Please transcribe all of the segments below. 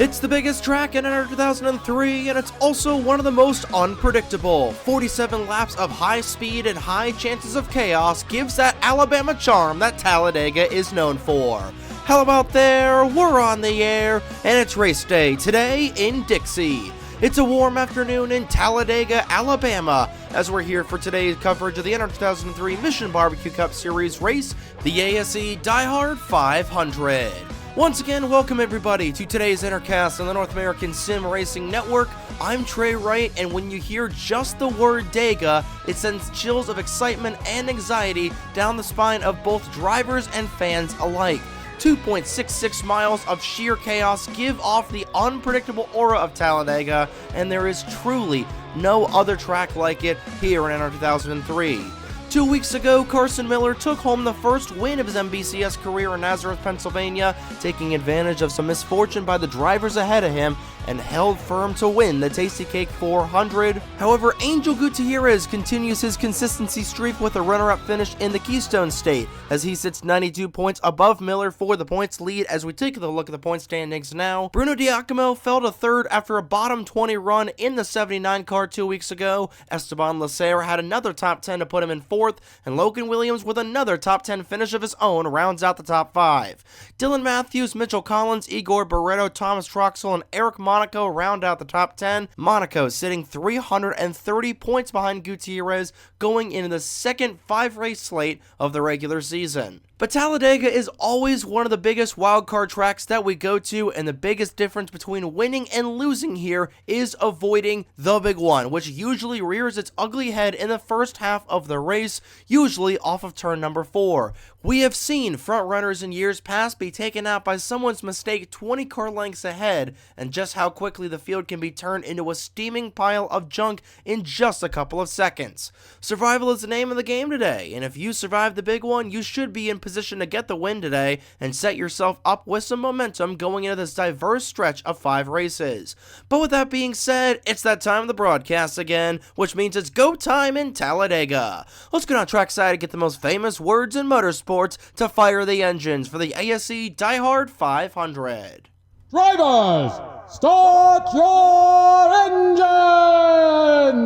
It's the biggest track in NR 2003, and it's also one of the most unpredictable. 47 laps of high speed and high chances of chaos gives that Alabama charm that Talladega is known for. How about there? We're on the air, and it's race day today in Dixie. It's a warm afternoon in Talladega, Alabama, as we're here for today's coverage of the NR 2003 Mission Barbecue Cup Series race, the ASE DieHard 500. Once again, welcome everybody to today's Intercast on the North American Sim Racing Network. I'm Trey Wright, and when you hear just the word Dega, it sends chills of excitement and anxiety down the spine of both drivers and fans alike. 2.66 miles of sheer chaos give off the unpredictable aura of Talladega, and there is truly no other track like it here in NR 2003. 2 weeks ago, Carson Miller took home the first win of his MBCS career in Nazareth, Pennsylvania, taking advantage of some misfortune by the drivers ahead of him and held firm to win the Tasty Cake 400. However, Angel Gutierrez continues his consistency streak with a runner-up finish in the Keystone State, as he sits 92 points above Miller for the points lead. As we take a look at the point standings now, Bruno Diacomo fell to third after a bottom 20 run in the 79 car 2 weeks ago. Esteban Lacer had another top 10 to put him in fourth, and Logan Williams with another top 10 finish of his own rounds out the top 5. Dylan Matthews, Mitchell Collins, Igor Barreto, Thomas Troxel, and Eric Monaco round out the top 10. Monaco sitting 330 points behind Gutierrez going into the second 5-race slate of the regular season. But Talladega is always one of the biggest wildcard tracks that we go to, and the biggest difference between winning and losing here is avoiding the big one, which usually rears its ugly head in the first half of the race, usually off of turn number 4. We have seen front runners in years past be taken out by someone's mistake 20 car lengths ahead, and just how quickly the field can be turned into a steaming pile of junk in just a couple of seconds. Survival is the name of the game today, and if you survive the big one, you should be in position to get the win today and set yourself up with some momentum going into this diverse stretch of 5 races. But with that being said, it's that time of the broadcast again, which means it's go time in Talladega. Let's go down trackside and get the most famous words in motorsports to fire the engines for the ASE DieHard 500. Drivers, start your engines!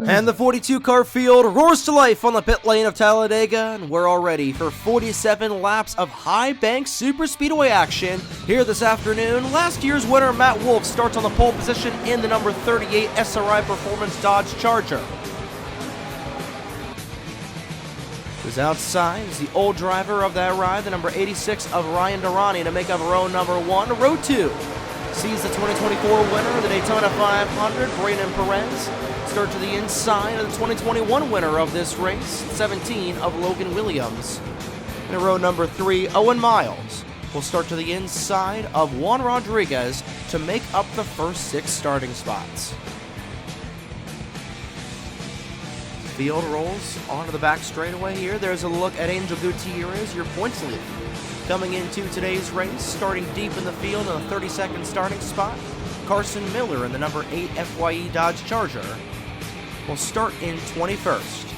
And the 42-car field roars to life on the pit lane of Talladega, and we're all ready for 47 laps of high bank super speedway action here this afternoon. Last year's winner Matt Wolff starts on the pole position in the number 38 SRI Performance Dodge Charger. Who's outside is the old driver of that ride, the number 86 of Ryan Durrani, to make up row number 1. Row 2 sees the 2024 winner of the Daytona 500, Brayden Perez, start to the inside of the 2021 winner of this race, 17 of Logan Williams. In row number 3, Owen Miles will start to the inside of Juan Rodriguez to make up the first 6 starting spots. Field rolls onto the back straightaway here. There's a look at Angel Gutierrez, your points leader. Coming into today's race, starting deep in the field in a 32nd starting spot, Carson Miller in the number 8 FYE Dodge Charger will start in 21st.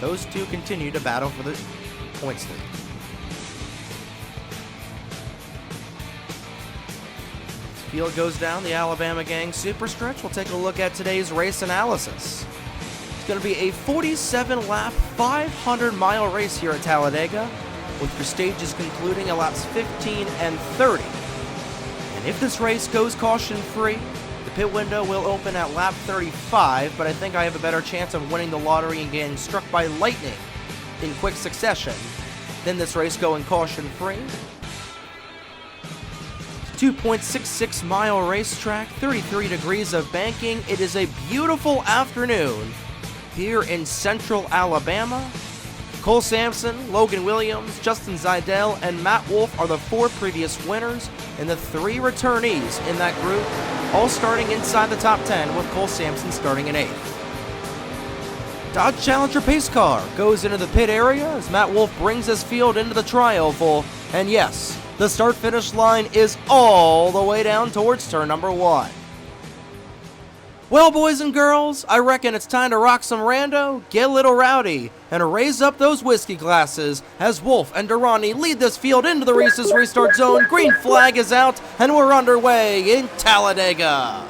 Those two continue to battle for the points lead. Field goes down the Alabama gang super stretch. We'll take a look at today's race analysis. It's going to be a 47-lap, 500-mile race here at Talladega, with your stages concluding at laps 15 and 30. And if this race goes caution-free, the pit window will open at lap 35, but I think I have a better chance of winning the lottery and getting struck by lightning in quick succession than this race going caution-free. 2.66 mile racetrack, 33 degrees of banking. It is a beautiful afternoon here in central Alabama. Cole Sampson, Logan Williams, Justin Zeidel, and Matt Wolff are the 4 previous winners, and the 3 returnees in that group, all starting inside the top 10, with Cole Sampson starting in 8th. Dodge Challenger pace car goes into the pit area as Matt Wolff brings his field into the tri-oval, and yes, the start-finish line is all the way down towards turn number 1. Well, boys and girls, I reckon it's time to rock some rando, get a little rowdy, and raise up those whiskey glasses as Wolf and Durrani lead this field into the race's restart zone. Green flag is out, and we're underway in Talladega.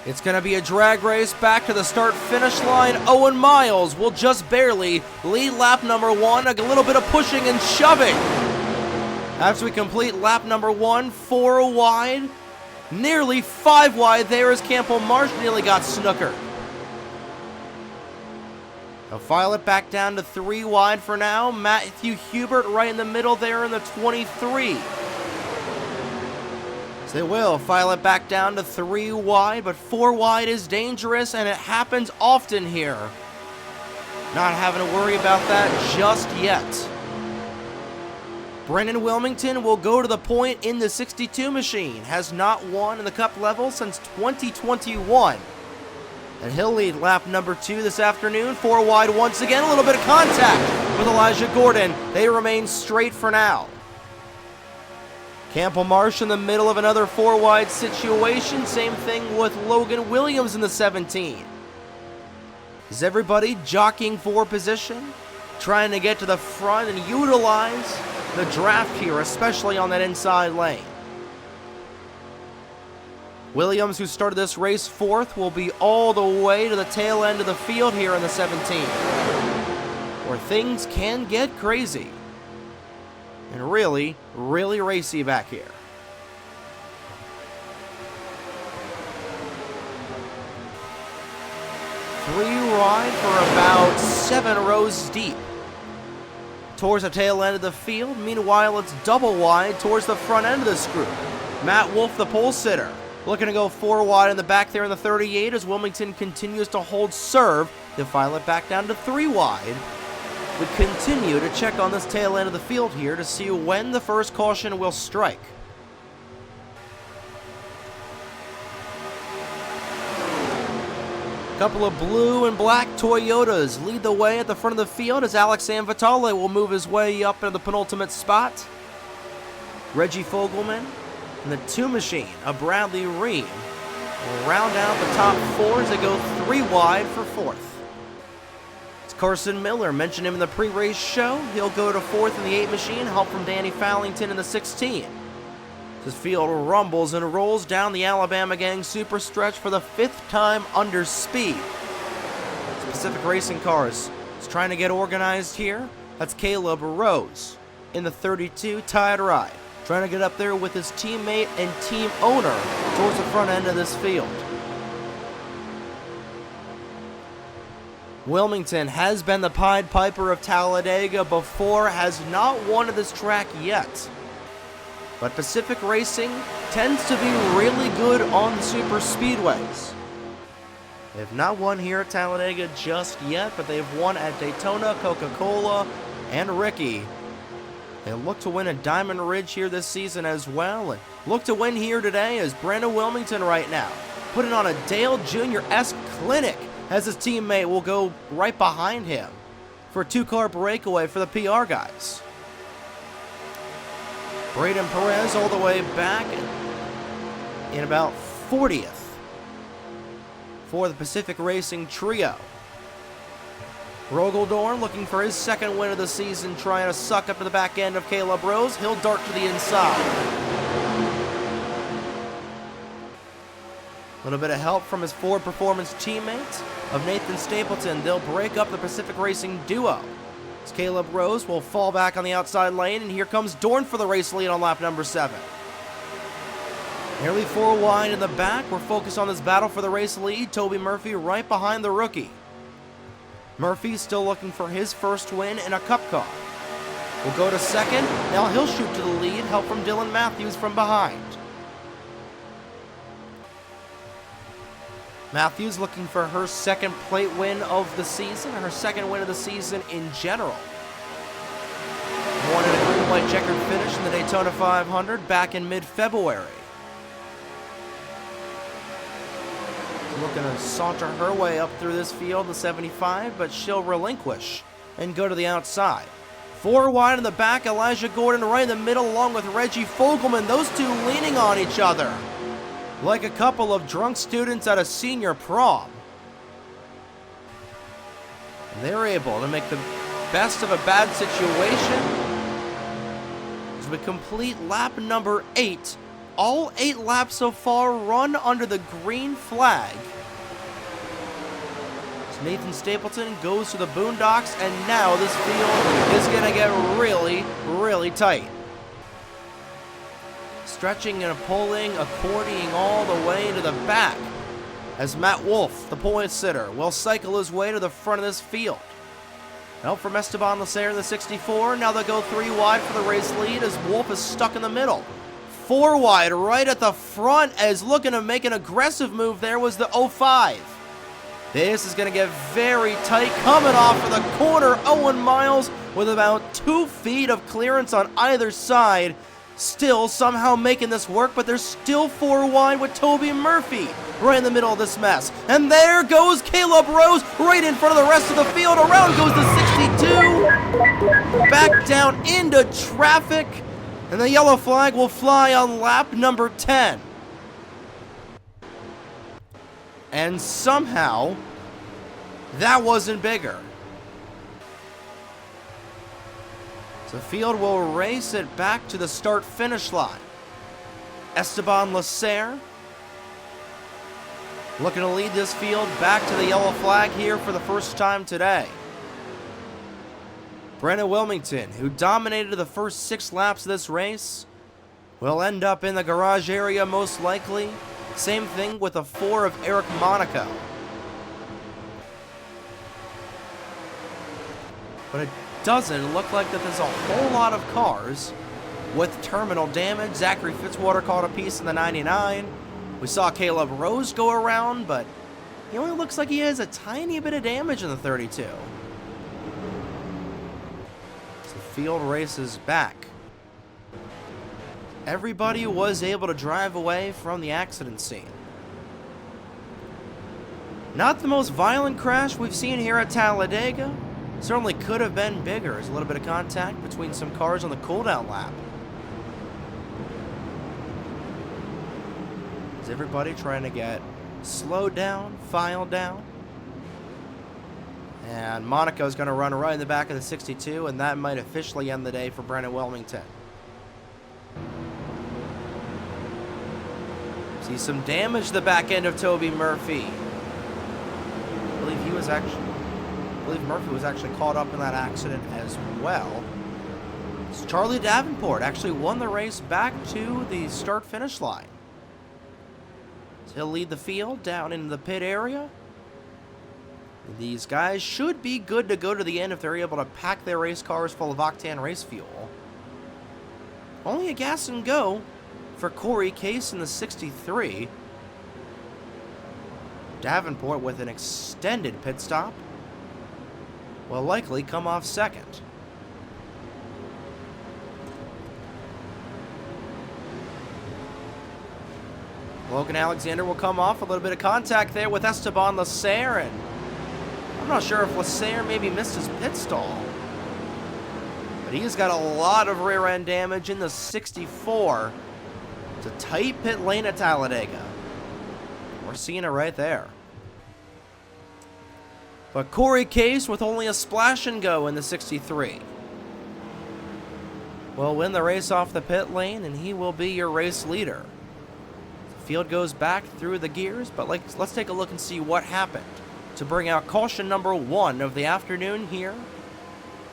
It's going to be a drag race back to the start-finish line. Owen Miles will just barely lead lap number 1. A little bit of pushing and shoving. After we complete lap number 1, 4 wide. Nearly 5 wide there as Campbell Marsh nearly got snookered. They'll file it back down to 3 wide for now. Matthew Hubert right in the middle there in the 23. They will file it back down to 3 wide, but 4 wide is dangerous, and it happens often here. Not having to worry about that just yet. Brendan Wilmington will go to the point in the 62 machine. Has not won in the Cup level since 2021. And he'll lead lap number 2 this afternoon. 4 wide once again, a little bit of contact with Elijah Gordon. They remain straight for now. Campbell Marsh in the middle of another 4 wide situation. Same thing with Logan Williams in the 17. Is everybody jockeying for position? Trying to get to the front and utilize the draft here, especially on that inside lane. Williams, who started this race 4th, will be all the way to the tail end of the field here in the 17, where things can get crazy. And really, really racy back here. 3 wide for about 7 rows deep. Towards the tail end of the field. Meanwhile, it's double wide towards the front end of this group. Matt Wolf, the pole sitter, looking to go 4 wide in the back there in the 38 as Wilmington continues to hold serve. They'll file it back down to 3 wide. We continue to check on this tail end of the field here to see when the first caution will strike. A couple of blue and black Toyotas lead the way at the front of the field as Alex Sanvitale will move his way up into the penultimate spot. Reggie Fogelman and the 2 machine of Bradley Ream will round out the top 4 as they go 3 wide for 4th. Carson Miller, mentioned him in the pre-race show. He'll go to 4th in the 8 machine, help from Danny Fallington in the 16. This field rumbles and rolls down the Alabama Gang super stretch for the 5th time under speed. Pacific Racing Cars is trying to get organized here. That's Caleb Rose in the 32 Tide Ride, trying to get up there with his teammate and team owner towards the front end of this field. Wilmington has been the Pied Piper of Talladega before, has not won at this track yet. But Pacific Racing tends to be really good on the super speedways. They've not won here at Talladega just yet, but they've won at Daytona, Coca-Cola, and Ricky. They look to win at Diamond Ridge here this season as well, and look to win here today as Brandon Wilmington right now putting on a Dale Jr.-esque clinic as his teammate will go right behind him for a 2-car breakaway for the PR guys. Braden Perez all the way back in about 40th for the Pacific Racing trio. Rogeldorn looking for his 2nd win of the season, trying to suck up to the back end of Caleb Rose. He'll dart to the inside. A little bit of help from his Ford Performance teammates of Nathan Stapleton. They'll break up the Pacific Racing duo. As Caleb Rose will fall back on the outside lane, and here comes Dorn for the race lead on lap number 7. Nearly 4 wide in the back. We're focused on this battle for the race lead. Toby Murphy right behind the rookie. Murphy still looking for his first win in a cup car. We'll go to second. Now he'll shoot to the lead. Help from Dylan Matthews from behind. Matthews looking for her second plate win of the season, her second win of the season in general. Won in a green white checkered finish in the Daytona 500 back in mid-February. Looking to saunter her way up through this field, the 75, but she'll relinquish and go to the outside. 4 wide in the back, Elijah Gordon right in the middle along with Reggie Fogelman, those two leaning on each other like a couple of drunk students at a senior prom. And they're able to make the best of a bad situation as we complete lap number 8. All 8 laps so far run under the green flag. So Nathan Stapleton goes to the boondocks, and now this field is going to get really, really tight. Stretching and pulling, accordioning all the way to the back as Matt Wolf, the point sitter, will cycle his way to the front of this field. Help from Esteban Lacer in the 64. Now they'll go 3 wide for the race lead as Wolf is stuck in the middle. 4 wide right at the front as looking to make an aggressive move there was the 05. This is going to get very tight coming off of the corner. Owen Miles with about 2 feet of clearance on either side. Still somehow making this work, but there's still 4 wide with Toby Murphy right in the middle of this mess. And there goes Caleb Rose right in front of the rest of the field. Around goes the 62. Back down into traffic. And the yellow flag will fly on lap number 10. And somehow, that wasn't bigger. The field will race it back to the start-finish line. Esteban Lacer looking to lead this field back to the yellow flag here for the first time today. Brennan Wilmington, who dominated the first 6 laps of this race, will end up in the garage area most likely. Same thing with a 4 of Eric Monaco. But it doesn't look like that there's a whole lot of cars with terminal damage. Zachary Fitzwater caught a piece in the 99. We saw Caleb Rose go around, but he only looks like he has a tiny bit of damage in the 32. So the field races back. Everybody was able to drive away from the accident scene. Not the most violent crash we've seen here at Talladega. Certainly could have been bigger. There's a little bit of contact between some cars on the cooldown lap. Is everybody trying to get slowed down, filed down? And Monaco's going to run right in the back of the 62, and that might officially end the day for Brennan Wilmington. See some damage to the back end of Toby Murphy. I believe Murphy was actually caught up in that accident as well. So Charlie Davenport actually won the race back to the start-finish line. So he'll lead the field down into the pit area. These guys should be good to go to the end if they're able to pack their race cars full of octane race fuel. Only a gas and go for Corey Case in the 63. Davenport with an extended pit stop will likely come off second. Logan Alexander will come off. A little bit of contact there with Esteban Lacer, and I'm not sure if Lacer maybe missed his pit stall. But he's got a lot of rear end damage in the 64. It's a tight pit lane at Talladega. We're seeing it right there. But Corey Case with only a splash and go in the 63 will win the race off the pit lane, and he will be your race leader. The field goes back through the gears, but let's take a look and see what happened to bring out caution number 1 of the afternoon here.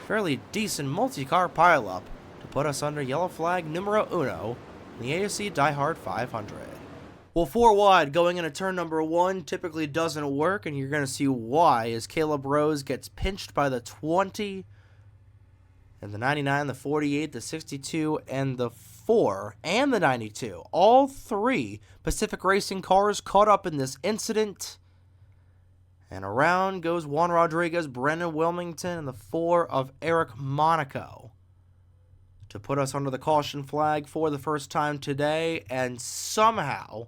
Fairly decent multi-car pileup to put us under yellow flag numero 1 in the ASE DieHard 500. Well, 4 wide going into turn number 1 typically doesn't work, and you're going to see why as Caleb Rose gets pinched by the 20, and the 99, the 48, the 62, and the 4, and the 92. All 3 Pacific Racing cars caught up in this incident. And around goes Juan Rodriguez, Brendan Wilmington, and the 4 of Eric Monaco to put us under the caution flag for the first time today. And somehow,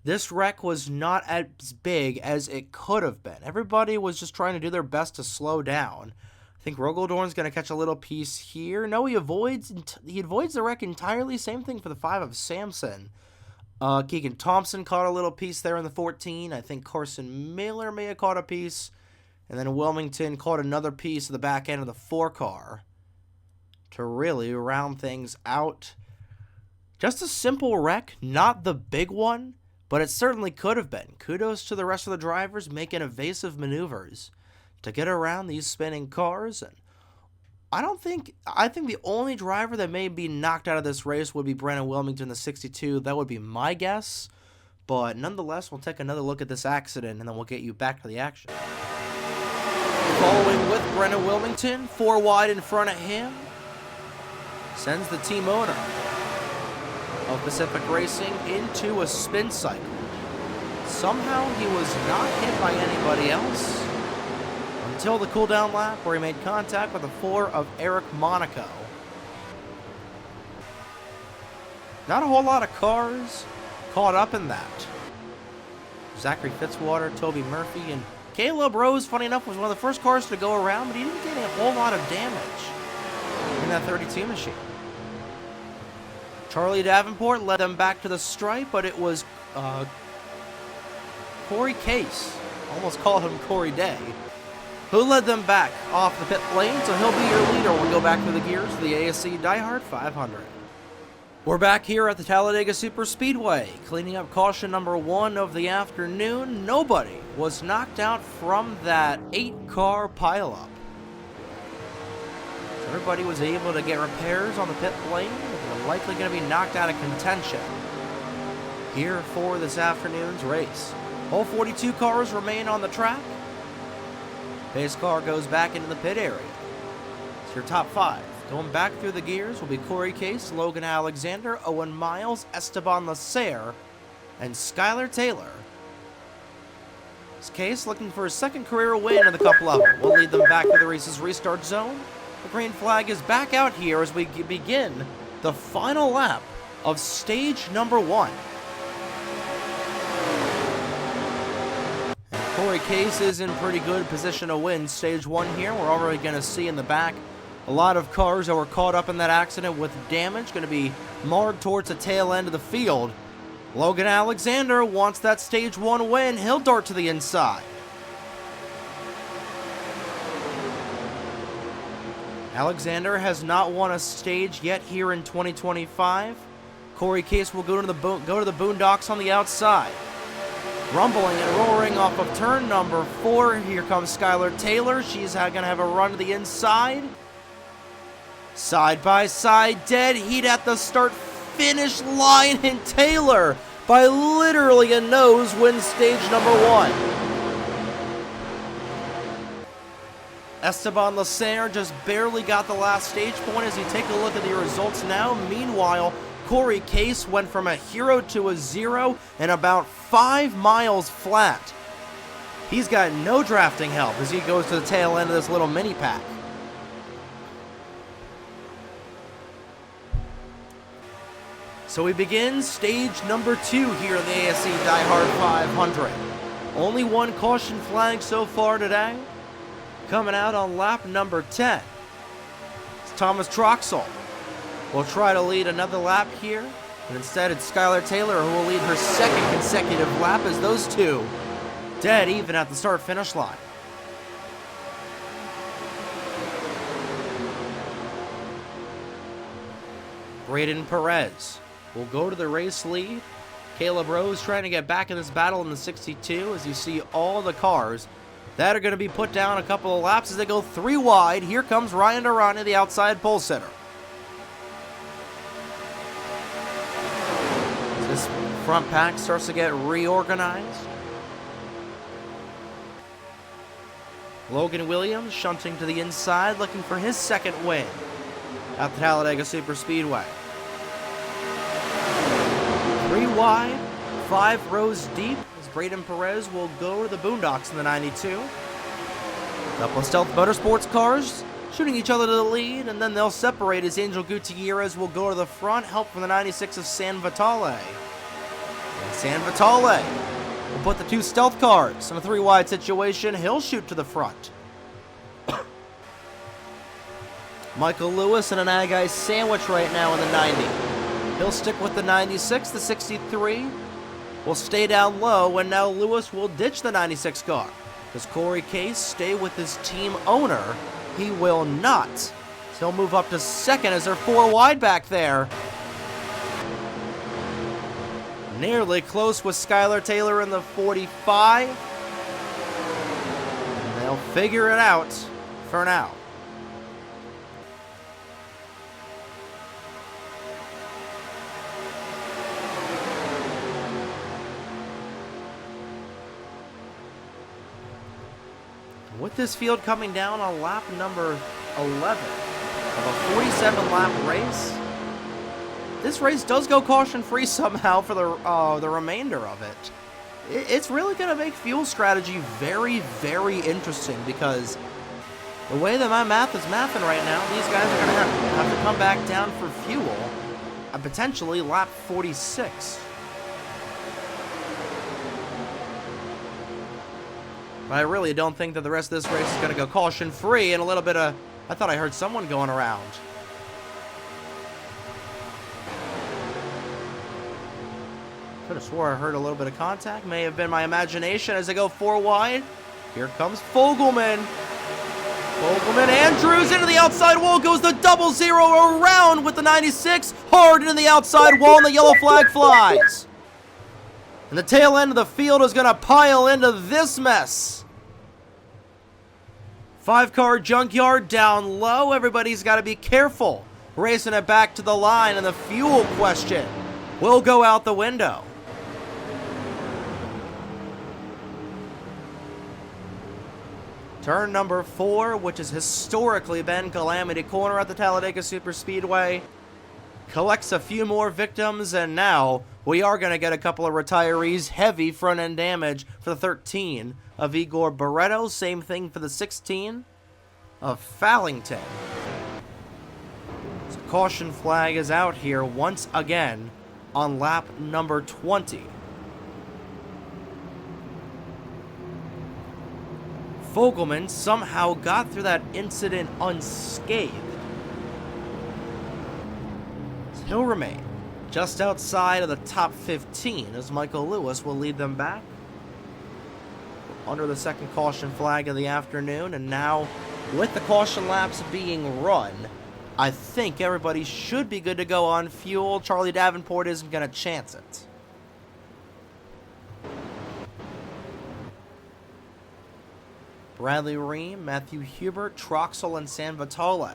this wreck was not as big as it could have been. Everybody was just trying to do their best to slow down. I think Rogaldorn's going to catch a little piece here. No, he avoids the wreck entirely. Same thing for the 5 of Samson. Keegan Thompson caught a little piece there in the 14. I think Carson Miller may have caught a piece. And then Wilmington caught another piece of the back end of the 4 car to really round things out. Just a simple wreck, not the big one, but it certainly could have been. Kudos to the rest of the drivers making evasive maneuvers to get around these spinning cars. And I think the only driver that may be knocked out of this race would be Brandon Wilmington, the 62. That would be my guess. But nonetheless, we'll take another look at this accident, and then we'll get you back to the action. Following with Brandon Wilmington, 4 wide in front of him, sends the team owner of Pacific Racing into a spin cycle. Somehow he was not hit by anybody else until the cool-down lap where he made contact with the 4 of Eric Monaco. Not a whole lot of cars caught up in that. Zachary Fitzwater, Toby Murphy, and Caleb Rose, funny enough, was one of the first cars to go around, but he didn't get a whole lot of damage in that 32 machine. Charlie Davenport led them back to the stripe, but it was Corey Case, almost call him Corey Day, who led them back off the pit lane, so he'll be your leader when we go back through the gears of the ASE DieHard 500. We're back here at the Talladega Superspeedway, cleaning up caution number 1 of the afternoon. Nobody was knocked out from that 8-car pileup. So everybody was able to get repairs on the pit lane. They're likely going to be knocked out of contention here for this afternoon's race. All 42 cars remain on the track. Pace car goes back into the pit area. It's your top 5. Going back through the gears will be Corey Case, Logan Alexander, Owen Miles, Esteban Lasserre, and Skylar Taylor. This Case looking for his 2nd career win in the couple of them. We'll lead them back to the race's restart zone. The green flag is back out here as we begin the final lap of stage number 1. Corey Case is in pretty good position to win stage 1 here. We're already going to see in the back a lot of cars that were caught up in that accident with damage, going to be marred towards the tail end of the field. Logan Alexander wants that stage 1 win. He'll dart to the inside. Alexander has not won a stage yet here in 2025. Corey Case will go to the boondocks on the outside. Rumbling and roaring off of turn number 4. Here comes Skylar Taylor. She's going to have a run to the inside. Side by side, dead heat at the start-finish line, and Taylor, by literally a nose, wins stage number 1. Esteban Lasserre just barely got the last stage point as you take a look at the results now. Meanwhile, Corey Case went from a hero to a 0 in about 5 miles flat. He's got no drafting help as he goes to the tail end of this little mini pack. So we begin stage number 2 here in the ASE DieHard 500. Only one caution flag so far today. Coming out on lap number 10. It's Thomas Troxel. Will try to lead another lap here, but instead it's Skylar Taylor who will lead her 2nd consecutive lap as those two dead even at the start-finish line. Braden Perez will go to the race lead. Caleb Rose trying to get back in this battle in the 62 as you see all the cars that are going to be put down a couple of laps as they go 3 wide. Here comes Ryan Durrani, the outside pole sitter. This front pack starts to get reorganized. Logan Williams shunting to the inside, looking for his second win at the Talladega Superspeedway. 3 wide, 5 rows deep, as Braden Perez will go to the boondocks in the 92. A couple of Stealth Motorsports cars shooting each other to the lead, and then they'll separate as Angel Gutierrez will go to the front, help from the 96 of San Vitale. And San Vitale will put the 2 Stealth cars in a 3 wide situation. He'll shoot to the front. Michael Lewis in an Agai sandwich right now in the 90. He'll stick with the 96, the 63 will stay down low, and now Lewis will ditch the 96 car. Does Corey Case stay with his team owner? He will not. So he'll move up to second as they're 4 wide back there. Nearly close with Skylar Taylor in the 45. And they'll figure it out for now. With this field coming down on lap number 11 of a 47-lap race, this race does go caution-free somehow for the remainder of it. It's really going to make fuel strategy very, very interesting, because the way that my math is mathing right now, these guys are going to have to come back down for fuel at potentially lap 46. But I really don't think that the rest of this race is going to go caution-free, and a little bit of... I thought I heard someone going around. Could have swore I heard a little bit of contact. May have been my imagination as they go 4 wide. Here comes Fogelman. Fogelman, Andrews into the outside wall. Goes the 0-0 around with the 96. Hard into the outside wall, and the yellow flag flies. And the tail end of the field is going to pile into this mess. 5-car junkyard down low. Everybody's got to be careful. Racing it back to the line, and the fuel question will go out the window. Turn number 4, which has historically been Calamity Corner at the Talladega Superspeedway, collects a few more victims, and now we are going to get a couple of retirees. Heavy front-end damage for the 13 of Igor Barreto. Same thing for the 16 of Fallington. So caution flag is out here once again on lap number 20. Fogelman somehow got through that incident unscathed. He'll remain just outside of the top 15 as Michael Lewis will lead them back under the second caution flag of the afternoon. And now, with the caution laps being run, I think everybody should be good to go on fuel. Charlie Davenport isn't going to chance it. Bradley Ream, Matthew Hubert, Troxel, and San Vitale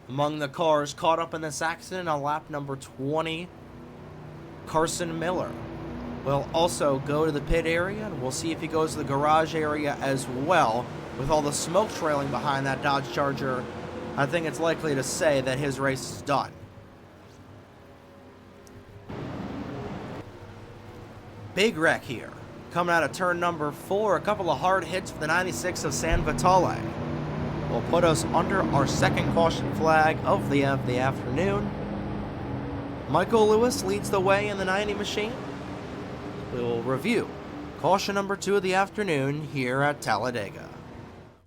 among the cars caught up in this accident on lap number 20. Carson Miller will also go to the pit area, and we'll see if he goes to the garage area as well. With all the smoke trailing behind that Dodge Charger, I think it's likely to say that his race is done. Big wreck here. Coming out of turn number 4, a couple of hard hits for the 96 of San Vitale will put us under our second caution flag of the afternoon. Michael Lewis leads the way in the 90 machine. We'll review caution number 2 of the afternoon here at Talladega.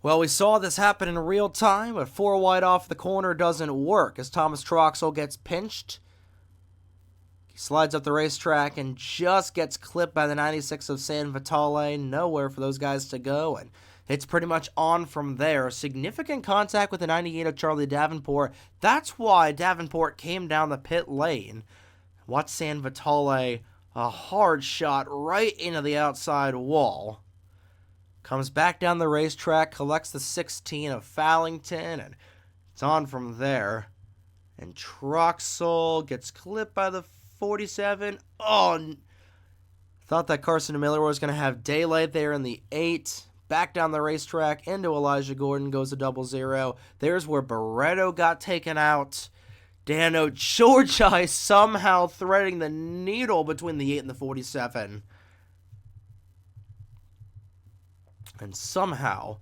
Well, we saw this happen in real time, but 4 wide off the corner doesn't work as Thomas Troxel gets pinched. He slides up the racetrack and just gets clipped by the 96 of San Vitale. Nowhere for those guys to go, and it's pretty much on from there. Significant contact with the 98 of Charlie Davenport. That's why Davenport came down the pit lane. Watch San Vitale, a hard shot right into the outside wall. Comes back down the racetrack, collects the 16 of Fallington, and it's on from there. And Troxel gets clipped by the 47. Oh, thought that Carson Miller was going to have daylight there in the 8. Back down the racetrack into Elijah Gordon goes a 00. There's where Barretto got taken out. Dano Georgi somehow threading the needle between the 8 and the 47. And somehow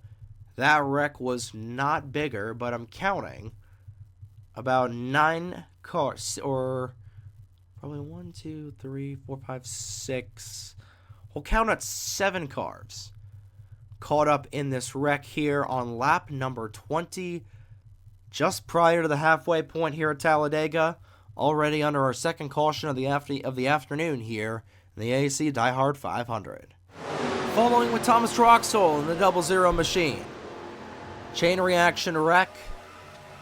that wreck was not bigger, but I'm counting about 9 cars, or probably 1, 2, 3, 4, 5, 6. We'll count at 7 cars caught up in this wreck here on lap number 20, just prior to the halfway point here at Talladega, already under our second caution of the afternoon here in the ASE DieHard 500. Following with Thomas Troxel in the 00 machine. Chain reaction wreck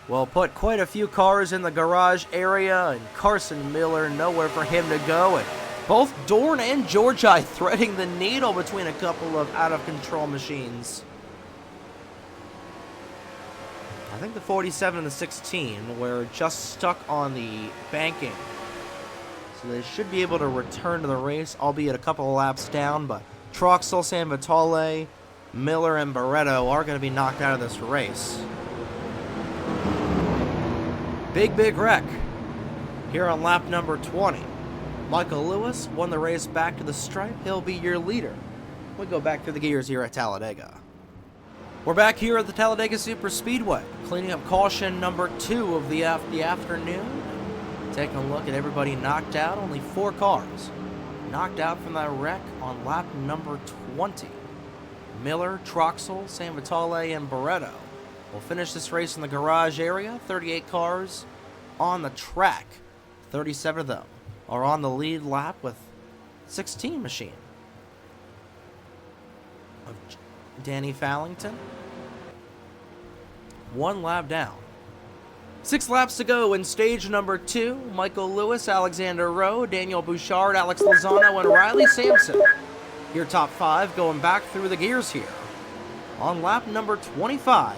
will put quite a few cars in the garage area, and Carson Miller nowhere for him to go, and both Dorn and Georgi threading the needle between a couple of out-of-control machines. I think the 47 and the 16 were just stuck on the banking, so they should be able to return to the race, albeit a couple of laps down, but Troxel, San Vitale, Miller, and Barretto are going to be knocked out of this race. Big wreck here on lap number 20. Michael Lewis won the race back to the stripe. He'll be your leader. We go back through the gears here at Talladega. We're back here at the Talladega Super Speedway, cleaning up caution number 2 of the afternoon. Taking a look at everybody knocked out. Only 4 cars knocked out from that wreck on lap number 20. Miller, Troxel, San Vitale, and Barretto will finish this race in the garage area. 38 cars on the track. 37 of them are on the lead lap with 16 machine of Danny Fallington. 1 lap down. 6 laps to go in stage number 2. Michael Lewis, Alexander Rowe, Daniel Bouchard, Alex Lozano, and Riley Sampson. Your top 5 going back through the gears here on lap number 25,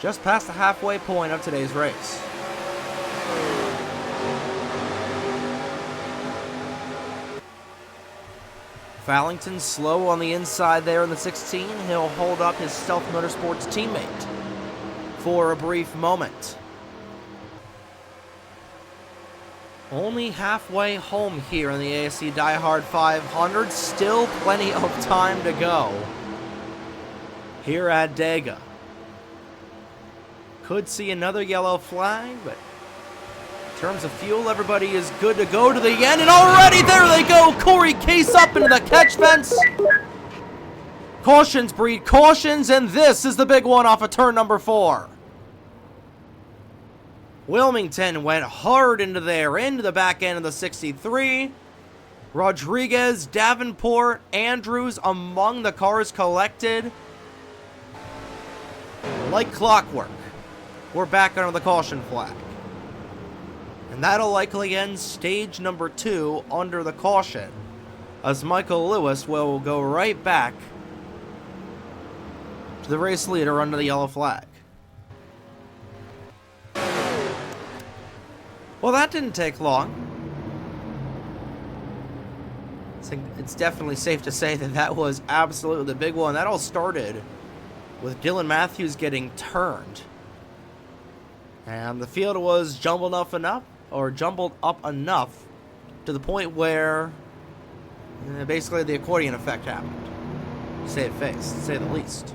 just past the halfway point of today's race. Fallington slow on the inside there in the 16. He'll hold up his Stealth Motorsports teammate for a brief moment. Only halfway home here in the ASE DieHard 500. Still plenty of time to go here at Dega. Could see another yellow flag, but in terms of fuel, everybody is good to go to the end, and already there they go. Corey Case up into the catch fence. Cautions breed cautions, and this is the big one off of turn number 4. Wilmington went hard into there, into the back end of the 63. Rodriguez, Davenport, Andrews among the cars collected. Like clockwork, we're back under the caution flag. And that'll likely end stage number 2 under the caution, as Michael Lewis will go right back to the race leader under the yellow flag. Well, that didn't take long. It's definitely safe to say that that was absolutely the big one. That all started with Dylan Matthews getting turned. And the field was jumbled up enough to the point where basically the accordion effect happened. To say the least.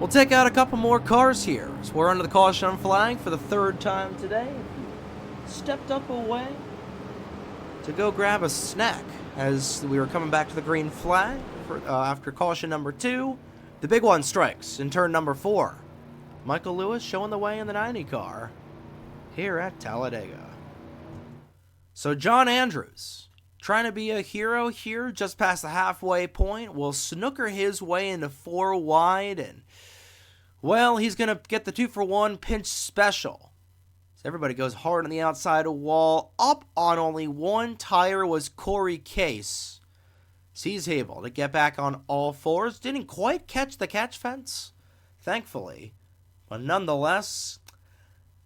We'll take out a couple more cars here. So we're under the caution flag for the 3rd time today. Stepped up away to go grab a snack as we were coming back to the green flag for, after caution number 2. The big one strikes in turn number 4. Michael Lewis showing the way in the 90 car here at Talladega. So John Andrews, trying to be a hero here just past the halfway point, will snooker his way into 4 wide, and well, he's going to get the 2-for-1 pinch special. So everybody goes hard on the outside wall. Up on only 1 tire was Corey Case. So he's able to get back on all 4s. Didn't quite catch the catch fence, thankfully. But nonetheless,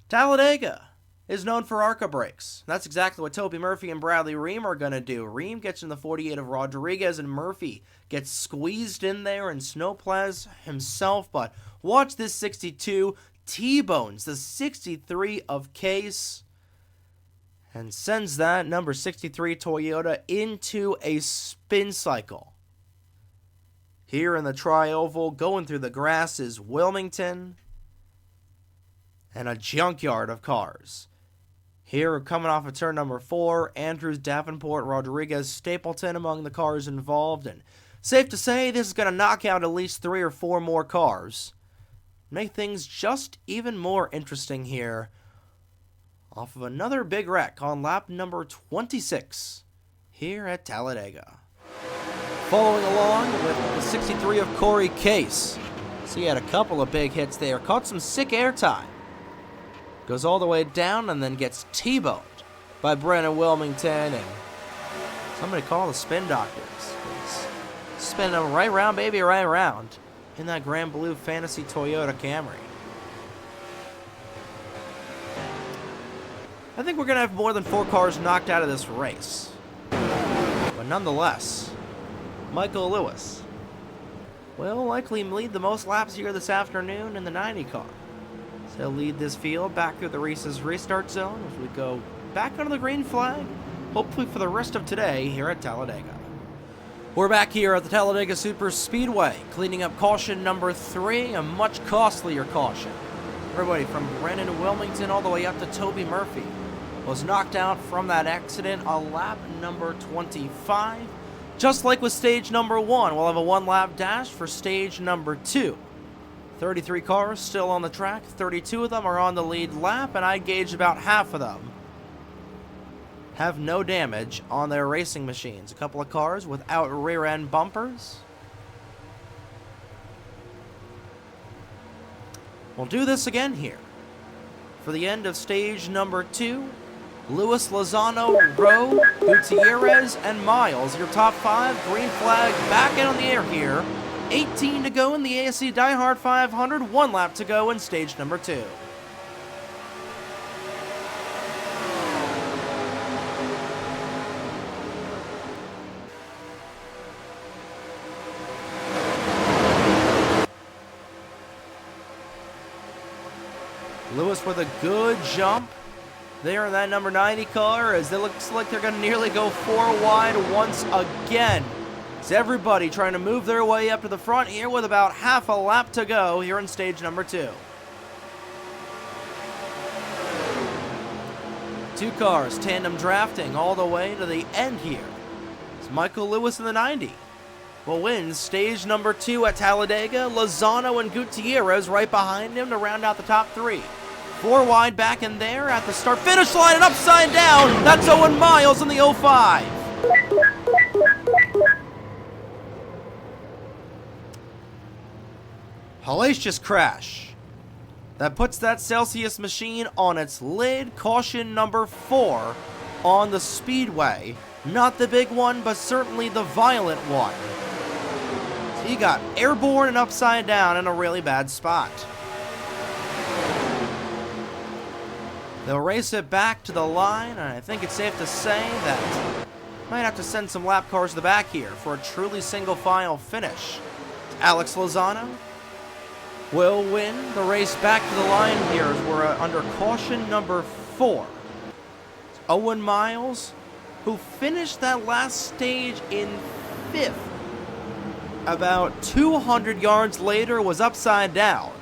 Talladega is known for ARCA brakes. That's exactly what Toby Murphy and Bradley Ream are going to do. Ream gets in the 48 of Rodriguez, and Murphy gets squeezed in there and snowplows himself. But watch this 62 T-bones the 63 of Case and sends that number 63 Toyota into a spin cycle. Here in the tri-oval, going through the grass is Wilmington and a junkyard of cars. Here, coming off of turn number 4, Andrews, Davenport, Rodriguez, Stapleton among the cars involved. And safe to say, this is going to knock out at least 3 or 4 more cars. Make things just even more interesting here. Off of another big wreck on lap number 26 here at Talladega. Following along with the 63 of Corey Case. So he had a couple of big hits there. Caught some sick airtime. Goes all the way down and then gets T-boned by Brennan Wilmington. And somebody call the spin doctors. Spin them right round, baby, right round. In that Grand Blue Fantasy Toyota Camry. I think we're going to have more than 4 cars knocked out of this race. But nonetheless, Michael Lewis will likely lead the most laps here this afternoon in the 90 car. So he'll lead this field back through the Reese's restart zone as we go back under the green flag, hopefully for the rest of today here at Talladega. We're back here at the Talladega Super Speedway, cleaning up caution number 3, a much costlier caution. Everybody from Brennan Wilmington all the way up to Toby Murphy was knocked out from that accident on lap number 25. Just like with stage number 1, we'll have a 1-lap dash for stage number 2. 33 cars still on the track, 32 of them are on the lead lap, and I gauge about half of them have no damage on their racing machines. A couple of cars without rear end bumpers. We'll do this again here. For the end of stage number 2, Lewis, Lozano, Rowe, Gutierrez, and Miles, your top 5. Green flag back out on the air here. 18 to go in the ASE DieHard 500. 1 lap to go in stage number 2. Lewis with a good jump there in that number 90 car, as it looks like they're going to nearly go 4 wide once again. It's everybody trying to move their way up to the front here with about half a lap to go here in stage number 2. 2 cars tandem drafting all the way to the end here. It's Michael Lewis in the 90 will win stage number 2 at Talladega. Lozano and Gutierrez right behind him to round out the top 3. 4 wide back in there at the start finish line and upside down. That's Owen Miles in the 05. Hellacious crash. That puts that Celsius machine on its lid. Caution number 4 on the speedway. Not the big one, but certainly the violent one. He got airborne and upside down in a really bad spot. They'll race it back to the line, and I think it's safe to say that might have to send some lap cars to the back here for a truly single file finish. Alex Lozano will win the race back to the line here as we're under caution number 4. It's Owen Miles, who finished that last stage in 5th. About 200 yards later was upside down.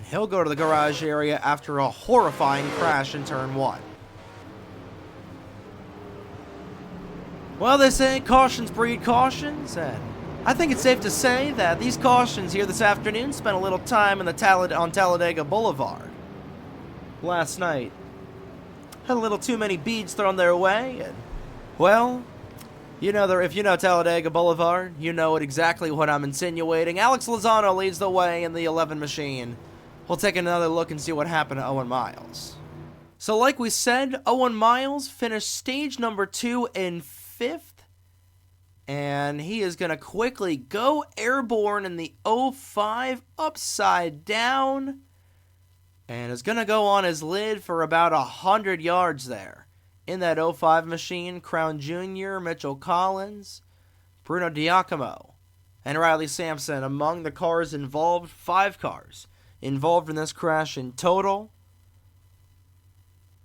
He'll go to the garage area after a horrifying crash in turn 1. Well, they say cautions breed cautions, and I think it's safe to say that these cautions here this afternoon spent a little time in the on Talladega Boulevard. Last night, had a little too many beads thrown their way, and, well, you know, if you know Talladega Boulevard, you know exactly what I'm insinuating. Alex Lozano leads the way in the 11 machine. We'll take another look and see what happened to Owen Miles. So like we said, Owen Miles finished stage number 2 in 5th. And he is going to quickly go airborne in the 05 upside down. and is going to go on his lid for about 100 yards there. In that 05 machine, Crown Jr., Mitchell Collins, Bruno Giacomo, and Riley Sampson among the cars involved. 5 cars involved in this crash in total.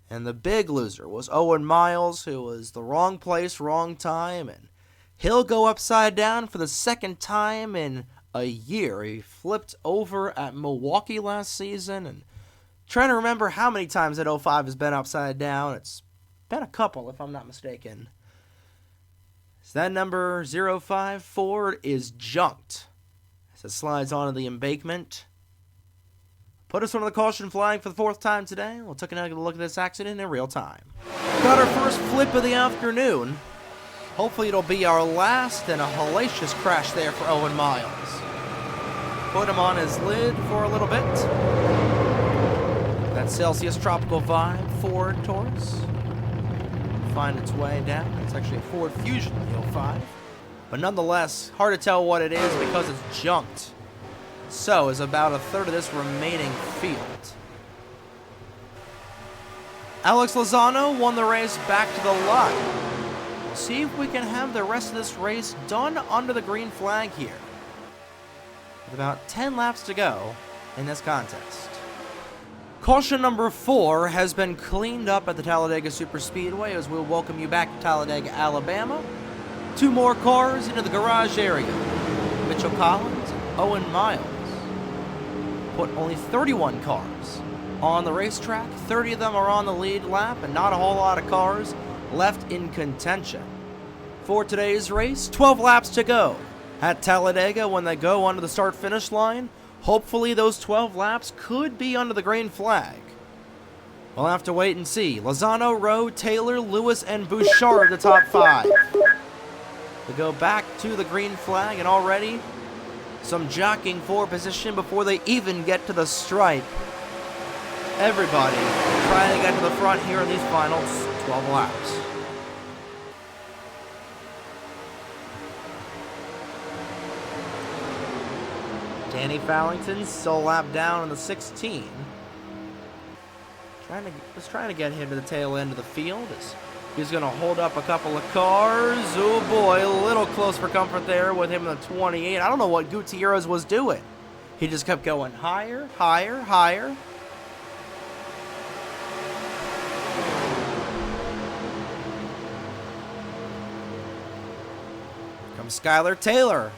And the big loser was Owen Miles, who was the wrong place, wrong time, and he'll go upside down for the second time in a year. He flipped over at Milwaukee last season, and trying to remember how many times that 05 has been upside down. It's been a couple, if I'm not mistaken. So that number 05 Ford is junked as it slides onto the embankment. Put us under the caution flag for the 4th time today. We'll take a look at this accident in real time. Got our first flip of the afternoon. Hopefully it'll be our last, and a hellacious crash there for Owen Miles. Put him on his lid for a little bit. That Celsius Tropical Vibe Ford Taurus. Find its way down. It's actually a Ford Fusion, the 05. But nonetheless, hard to tell what it is because it's junked. So is about a third of this remaining field. Alex Lozano won the race back to the line. We'll see if we can have the rest of this race done under the green flag here. With about 10 laps to go in this contest. Caution number 4 has been cleaned up at the Talladega Superspeedway as we'll welcome you back to Talladega, Alabama. 2 more cars into the garage area. Mitchell Collins, Owen Miles. Put only 31 cars on the racetrack. 30 of them are on the lead lap, and not a whole lot of cars left in contention. For today's race, 12 laps to go at Talladega when they go onto the start-finish line. Hopefully those 12 laps could be under the green flag. We'll have to wait and see. Lozano, Rowe, Taylor, Lewis, and Bouchard the top 5. We go back to the green flag, and already some jockeying for position before they even get to the stripe. Everybody trying to get to the front here in these final 12 laps. Danny Fallington still a lap down in the 16. Trying to get him to the tail end of the field. He's going to hold up a couple of cars. Oh boy, a little close for comfort there with him in the 28. I don't know what Gutierrez was doing. He just kept going higher, higher, higher. Comes Skylar Taylor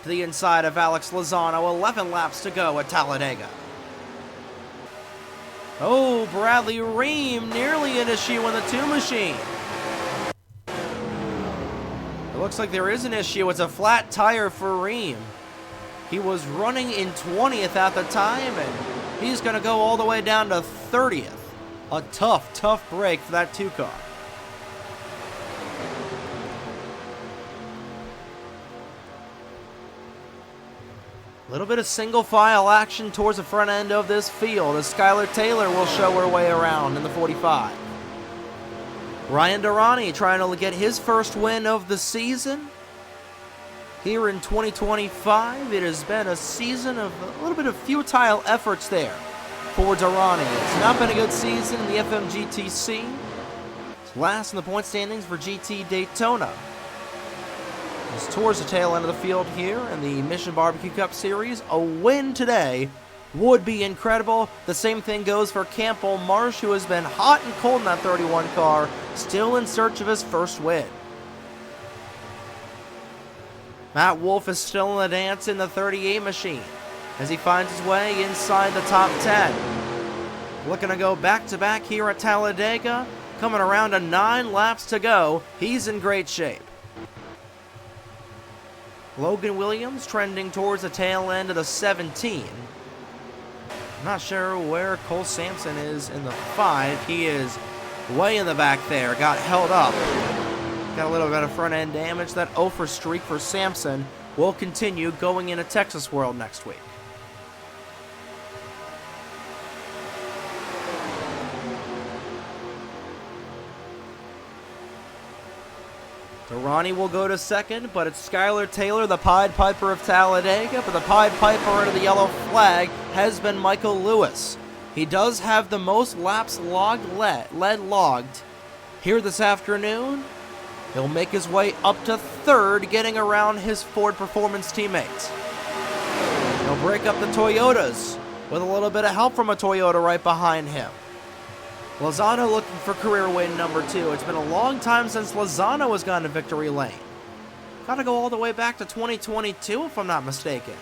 to the inside of Alex Lozano. 11 laps to go at Talladega. Oh, Bradley Ream nearly an issue in the 2 machine. It looks like there is an issue. It's a flat tire for Ream. He was running in 20th at the time, and he's going to go all the way down to 30th. A tough, tough break for that 2 car. A little bit of single file action towards the front end of this field as Skylar Taylor will show her way around in the 45. Ryan Durrani trying to get his first win of the season here in 2025. It has been a season of a little bit of futile efforts there for Durrani. It's not been a good season in the FMGTC. It's last in the point standings for GT Daytona. It's towards the tail end of the field here in the Mission Barbecue Cup Series. A win today would be incredible. The same thing goes for Campbell Marsh, who has been hot and cold in that 31 car, still in search of his first win. Matt Wolf is still in the dance in the 38 machine as he finds his way inside the top 10. Looking to go back-to-back here at Talladega, coming around to 9 laps to go. He's in great shape. Logan Williams trending towards the tail end of the 17. I'm not sure where Cole Sampson is in the 5. He is way in the back there. Got held up. Got a little bit of front end damage. That 0 for streak for Sampson will continue going into Texas World next week. Durrani will go to second, but it's Skylar Taylor, the Pied Piper of Talladega. But the Pied Piper under the yellow flag has been Michael Lewis. He does have the most laps logged here this afternoon. He'll make his way up to third, getting around his Ford Performance teammates. He'll break up the Toyotas with a little bit of help from a Toyota right behind him. Lozano looking for career win number 2. It's been a long time since Lozano has gone to victory lane. Gotta go all the way back to 2022 if I'm not mistaken.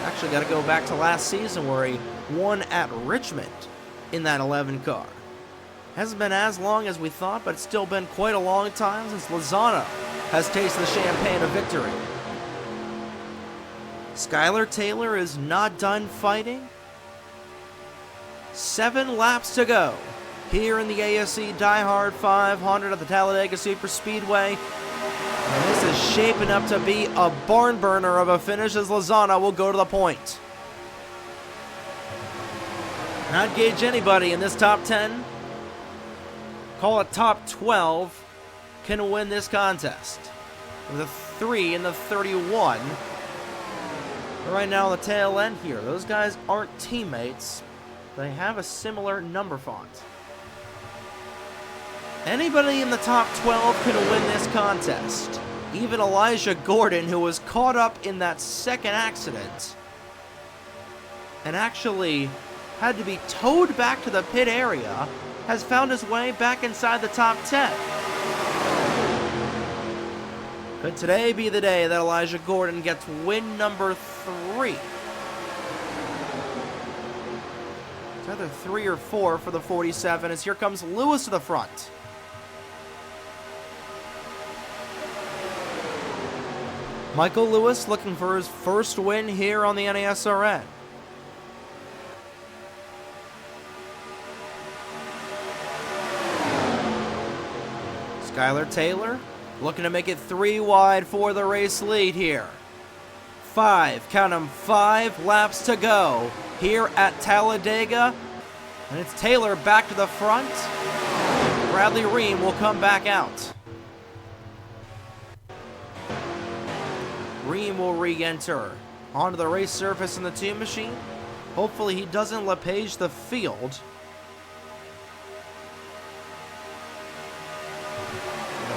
Actually gotta go back to last season where he won at Richmond in that 11 car. Hasn't been as long as we thought, but it's still been quite a long time since Lozano has tasted the champagne of victory. Skylar Taylor is not done fighting. 7 laps to go here in the ASE DieHard 500 at the Talladega Superspeedway. And this is shaping up to be a barn burner of a finish as Lozano will go to the point. Not gauge anybody in this top 10. Call it top 12 can win this contest. The 3 and the 31. But right now on the tail end here, those guys aren't teammates. They have a similar number font. Anybody in the top 12 can win this contest. Even Elijah Gordon, who was caught up in that second accident and actually had to be towed back to the pit area, has found his way back inside the top 10. Could today be the day that Elijah Gordon gets win number 3? It's either 3 or 4 for the 47 as here comes Lewis to the front. Michael Lewis looking for his first win here on the NASRN. Skylar Taylor looking to make it 3 wide for the race lead here. 5, count them, 5 laps to go here at Talladega. And it's Taylor back to the front. Bradley Ream will come back out. Ream will re-enter onto the race surface in the 2 machine. Hopefully he doesn't LePage the field.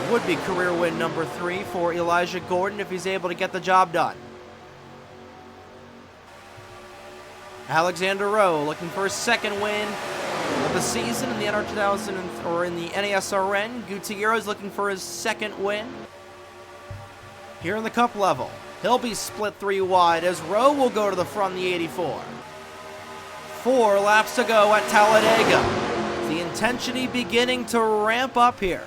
It would be career win number 3 for Elijah Gordon if he's able to get the job done. Alexander Rowe looking for his second win of the season in the NR2000 or in the NASRN. Gutierrez looking for his second win here in the Cup level. He'll be split 3 wide as Rowe will go to the front in the 84. 4 laps to go at Talladega. The intensity beginning to ramp up here.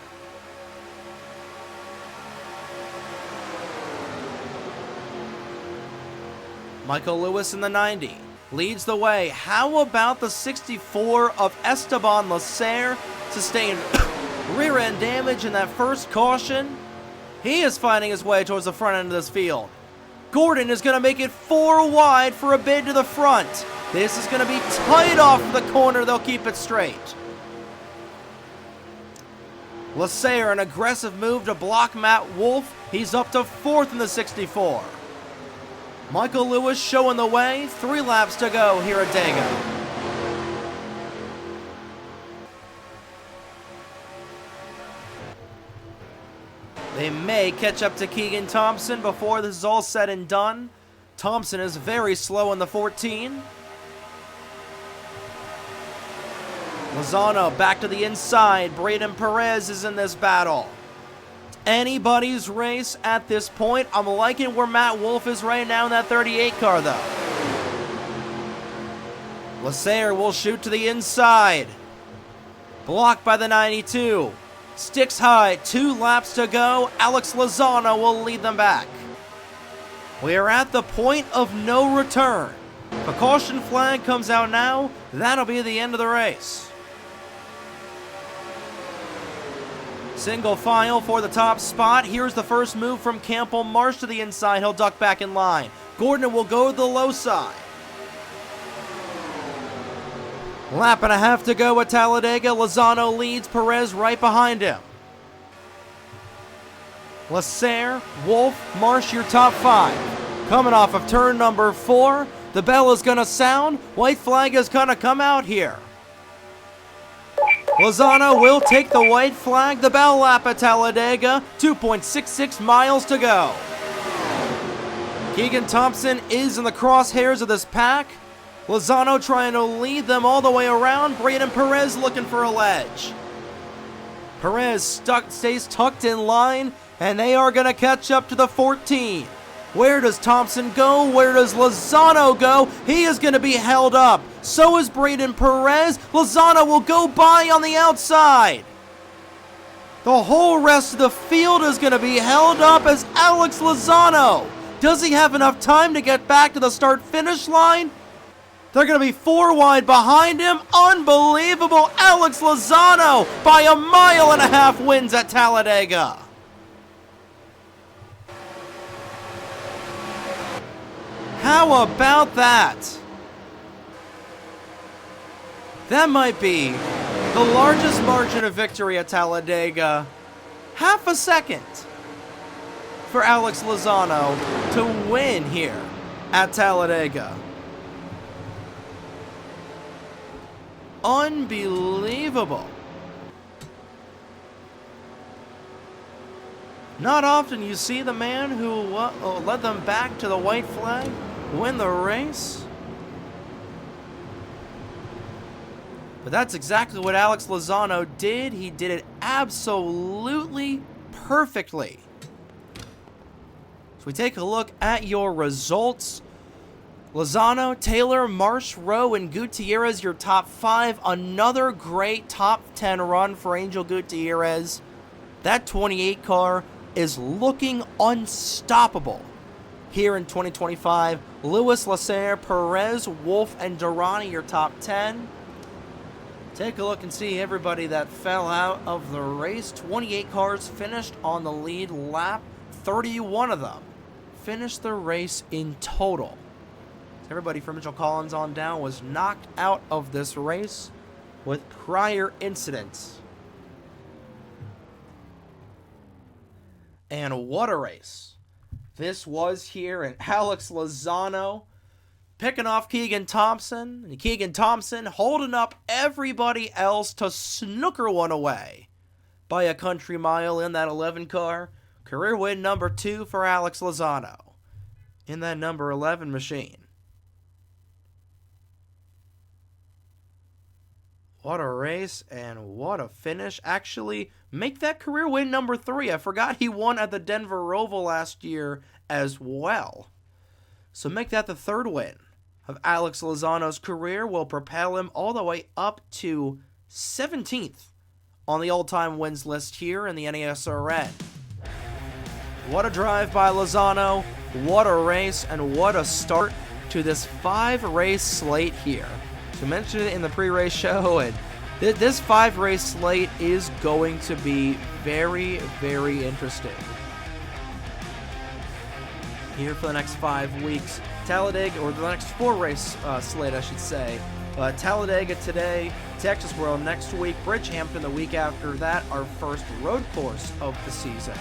Michael Lewis in the 90 leads the way. How about the 64 of Esteban Lasser? Sustained rear end damage in that first caution. He is finding his way towards the front end of this field. Gordon is going to make it 4 wide for a bid to the front. This is going to be tight off the corner. They'll keep it straight. Lasser, an aggressive move to block Matt Wolf. He's up to 4th in the 64. Michael Lewis showing the way. 3 laps to go here at Dega. They may catch up to Keegan Thompson before this is all said and done. Thompson is very slow in the 14. Lozano back to the inside. Braden Perez is in this battle. Anybody's race at this point. I'm liking where Matt Wolf is right now in that 38 car, though. Lasser will shoot to the inside. Blocked by the 92. Sticks high, 2 laps to go. Alex Lozano will lead them back. We are at the point of no return. The caution flag comes out now. That'll be the end of the race. Single file for the top spot. Here's the first move from Campbell Marsh to the inside. He'll duck back in line. Gordon will go to the low side. Lap and a half to go at Talladega. Lozano leads, Perez right behind him. Lasser, Wolf, Marsh, your top 5. Coming off of turn number 4, The bell is gonna sound. White flag is gonna come out here. Lozano will take the white flag. The bell lap at Talladega. 2.66 miles to go. Keegan Thompson is in the crosshairs of this pack. Lozano trying to lead them all the way around. Braden Perez looking for a ledge. Perez stays tucked in line, and they are going to catch up to the 14. Where does Thompson go? Where does Lozano go? He is going to be held up. So is Braden Perez. Lozano will go by on the outside. The whole rest of the field is going to be held up as Alex Lozano. Does he have enough time to get back to the start-finish line? They're going to be 4 wide behind him. Unbelievable. Alex Lozano by 1.5 miles wins at Talladega. How about that? That might be the largest margin of victory at Talladega. Half a second for Alex Lozano to win here at Talladega. Unbelievable. Not often you see the man who led them back to the white flag win the race. But that's exactly what Alex Lozano did. He did it absolutely perfectly. So we take a look at your results. Lozano, Taylor, Marsh, Rowe, and Gutierrez, your top 5. Another great top 10 run for Angel Gutierrez. That 28 car is looking unstoppable here in 2025. Lewis, Lasser, Perez, Wolf, and Durrani, your top 10. Take a look and see everybody that fell out of the race. 28 cars finished on the lead lap. 31 of them finished the race in total. Everybody from Mitchell Collins on down was knocked out of this race with prior incidents. And what a race this was here, and Alex Lozano picking off Keegan Thompson, and Keegan Thompson holding up everybody else to snooker one away by a country mile in that 11 car. Career win number 2 for Alex Lozano in that number 11 machine. What a race and what a finish. Actually, make that career win number 3. I forgot he won at the Denver Roval last year as well. So make that the 3rd win of Alex Lozano's career. Will propel him all the way up to 17th on the all-time wins list here in the NASRN. What a drive by Lozano. What a race and what a start to this 5-race slate here. So mentioned it in the pre-race show, and this 5-race slate is going to be very, very interesting here for the next 5 weeks. Talladega, or the next 4-race slate, I should say. Talladega today, Texas World next week, Bridgehampton the week after that, our first road course of the season.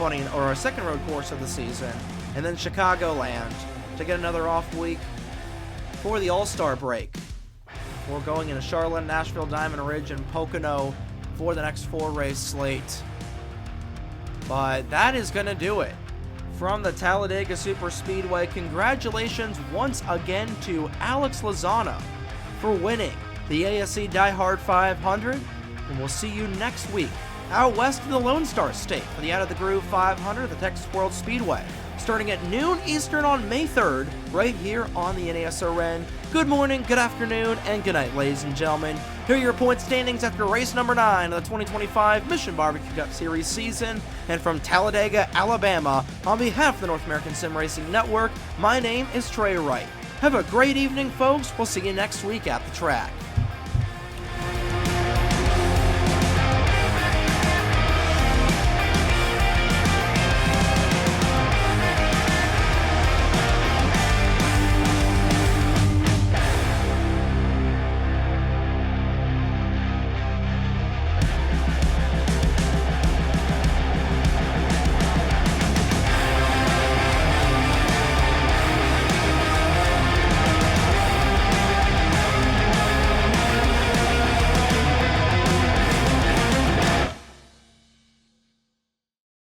Or our second road course of the season, and then Chicagoland to get another off week for the All-Star break. We're going into Charlotte, Nashville, Diamond Ridge, and Pocono for the next 4-race slate. But that is going to do it from the Talladega Superspeedway. Congratulations once again to Alex Lozano for winning the ASE DieHard 500, and we'll see you next week out west of the Lone Star State for the Out of the Groove 500 at the Texas World Speedway, starting at noon Eastern on May 3rd, right here on the NASRN. Good morning, good afternoon, and good night, ladies and gentlemen. Here are your point standings after race number 9 of the 2025 Mission Barbecue Cup Series season. And from Talladega, Alabama, on behalf of the North American Sim Racing Network, my name is Trey Wright. Have a great evening, folks. We'll see you next week at the track.